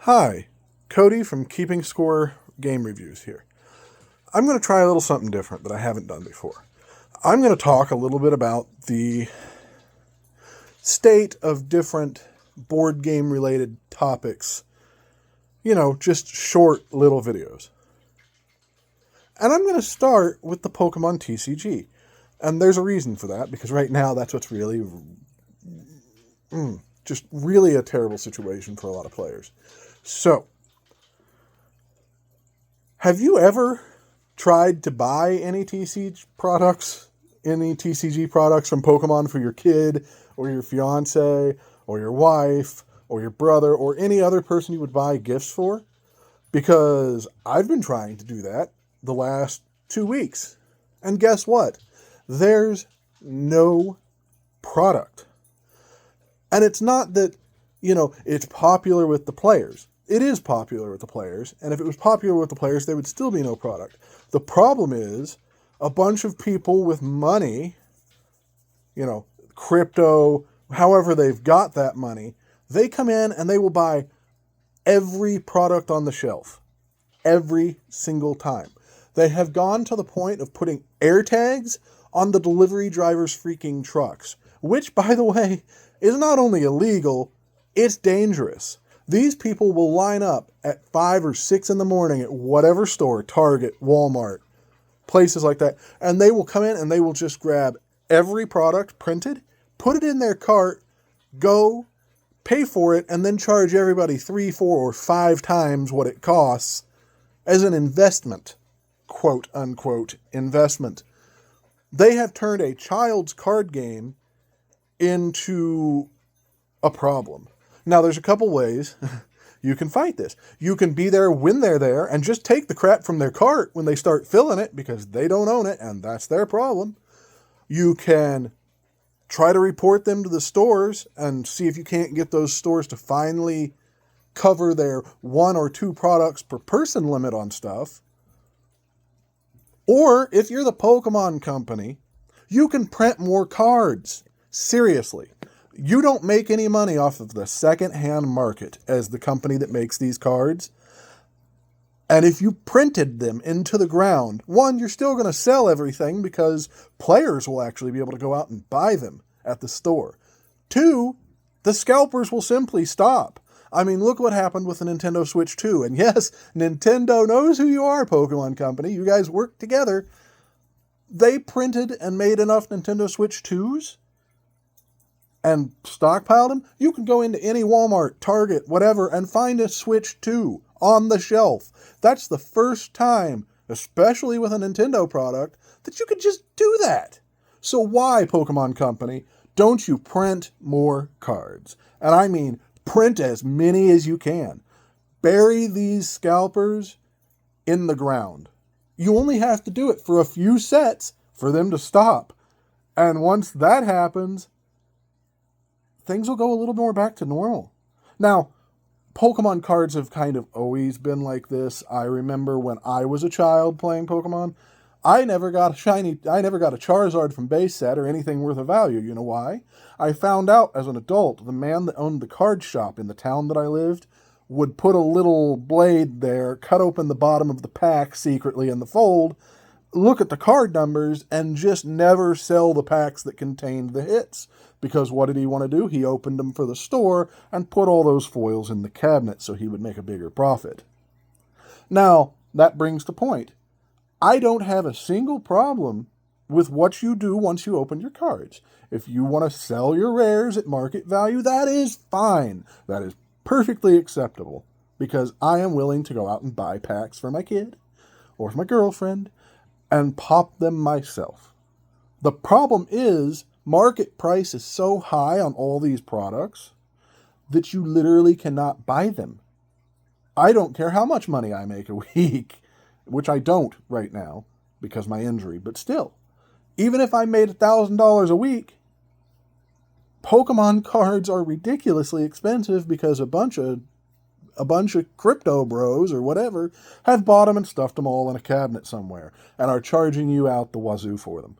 Hi, Cody from Keeping Score Game Reviews here. I'm going to try a little something different that I haven't done before. I'm going to talk a little bit about the state of different board game related topics. Just short little videos. And I'm going to start with the Pokemon TCG. And there's a reason for that, because right now that's what's really, just really a terrible situation for a lot of players. So, have you ever tried to buy any TCG products from Pokemon for your kid, or your fiance, or your wife, or your brother, or any other person you would buy gifts for? Because I've been trying to do that the last 2 weeks. And guess what? There's no product. And it's not that, it's popular with the players. It is popular with the players, and if it was popular with the players, there would still be no product. The problem is a bunch of people with money, crypto, however they've got that money, they come in and they will buy every product on the shelf. Every single time. They have gone to the point of putting air tags on the delivery drivers' freaking trucks, which, by the way, is not only illegal, it's dangerous. These people will line up at 5 or 6 in the morning at whatever store, Target, Walmart, places like that, and they will come in and they will just grab every product printed, put it in their cart, go, pay for it, and then charge everybody 3, 4, or 5 times what it costs as an investment, quote unquote, investment. They have turned a child's card game into a problem. Now, there's a couple ways you can fight this. You can be there when they're there and just take the crap from their cart when they start filling it, because they don't own it and that's their problem. You can try to report them to the stores and see if you can't get those stores to finally cover their 1 or 2 products per person limit on stuff. Or if you're the Pokemon company, you can print more cards. Seriously. You don't make any money off of the second-hand market as the company that makes these cards. And if you printed them into the ground, 1, you're still going to sell everything because players will actually be able to go out and buy them at the store. 2, the scalpers will simply stop. I mean, look what happened with the Nintendo Switch 2. And yes, Nintendo knows who you are, Pokemon Company. You guys work together. They printed and made enough Nintendo Switch 2s and stockpiled them. You can go into any Walmart, Target, whatever, and find a Switch 2 on the shelf. That's the first time, especially with a Nintendo product, that you could just do that. So why, Pokemon Company, don't you print more cards? And I mean, print as many as you can. Bury these scalpers in the ground. You only have to do it for a few sets for them to stop. And once that happens, things will go a little more back to normal. Now, Pokemon cards have kind of always been like this. I remember when I was a child playing Pokemon, I never got a Charizard from base set or anything worth of value. You know why? I found out as an adult, the man that owned the card shop in the town that I lived would put a little blade there, cut open the bottom of the pack secretly in the fold, look at the card numbers, and just never sell the packs that contained the hits. Because what did he want to do? He opened them for the store and put all those foils in the cabinet so he would make a bigger profit. Now, that brings the point. I don't have a single problem with what you do once you open your cards. If you want to sell your rares at market value, that is fine. That is perfectly acceptable. Because I am willing to go out and buy packs for my kid or for my girlfriend and pop them myself. The problem is, market price is so high on all these products that you literally cannot buy them. I don't care how much money I make a week, which I don't right now because of my injury, but still, even if I made $1,000 a week, Pokemon cards are ridiculously expensive because a bunch of crypto bros or whatever have bought them and stuffed them all in a cabinet somewhere and are charging you out the wazoo for them.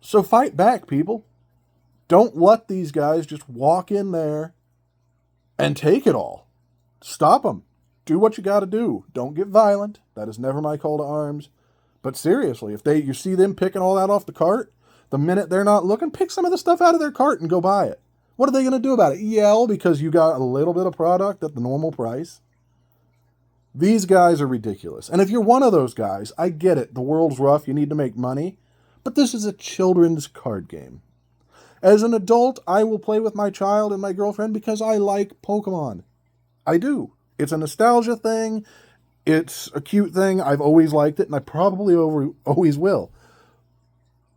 So fight back, people. Don't let these guys just walk in there and take it all. Stop them. Do what you got to do. Don't get violent. That is never my call to arms. But seriously, if you see them picking all that off the cart, the minute they're not looking, pick some of the stuff out of their cart and go buy it. What are they going to do about it? Yell because you got a little bit of product at the normal price? These guys are ridiculous. And if you're one of those guys, I get it. The world's rough. You need to make money. But this is a children's card game. As an adult, I will play with my child and my girlfriend because I like Pokemon. I do. It's a nostalgia thing. It's a cute thing. I've always liked it, and I probably always will.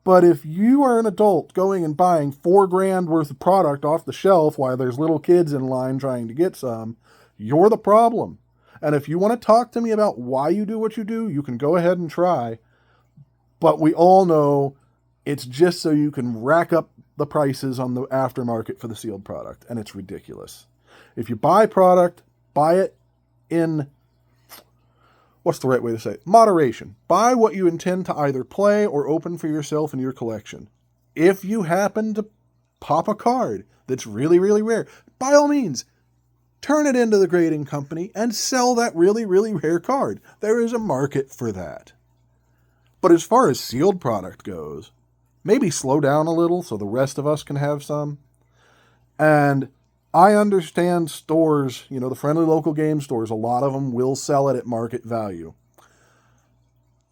But if you are an adult going and buying $4,000 worth of product off the shelf while there's little kids in line trying to get some, you're the problem. And if you want to talk to me about why you do what you do, you can go ahead and try. But we all know it's just so you can rack up the prices on the aftermarket for the sealed product, and it's ridiculous. If you buy product, buy it in, what's the right way to say it? Moderation. Buy what you intend to either play or open for yourself in your collection. If you happen to pop a card that's really, really rare, by all means, turn it into the grading company and sell that really, really rare card. There is a market for that. But as far as sealed product goes, maybe slow down a little so the rest of us can have some. And I understand stores, the friendly local game stores, a lot of them will sell it at market value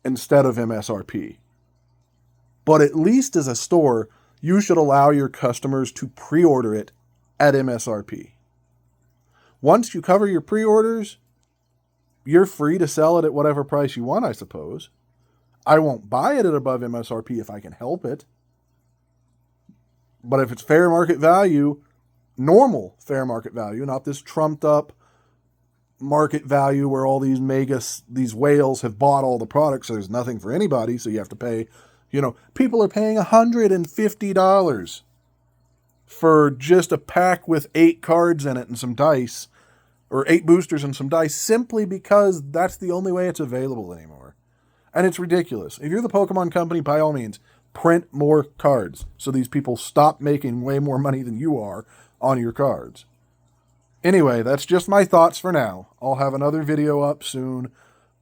instead of MSRP. But at least as a store, you should allow your customers to pre-order it at MSRP. Once you cover your pre-orders, you're free to sell it at whatever price you want, I suppose. I won't buy it at above MSRP if I can help it. But if it's fair market value, normal fair market value, not this trumped up market value where all these whales have bought all the products, so there's nothing for anybody, so you have to pay, people are paying $150 for just a pack with 8 cards in it and some dice, or 8 boosters and some dice, simply because that's the only way it's available anymore. And it's ridiculous. If you're the Pokemon company, by all means, print more cards so these people stop making way more money than you are on your cards. Anyway, that's just my thoughts for now. I'll have another video up soon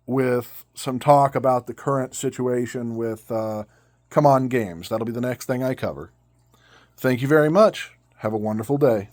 with some talk about the current situation with Come On Games. That'll be the next thing I cover. Thank you very much. Have a wonderful day.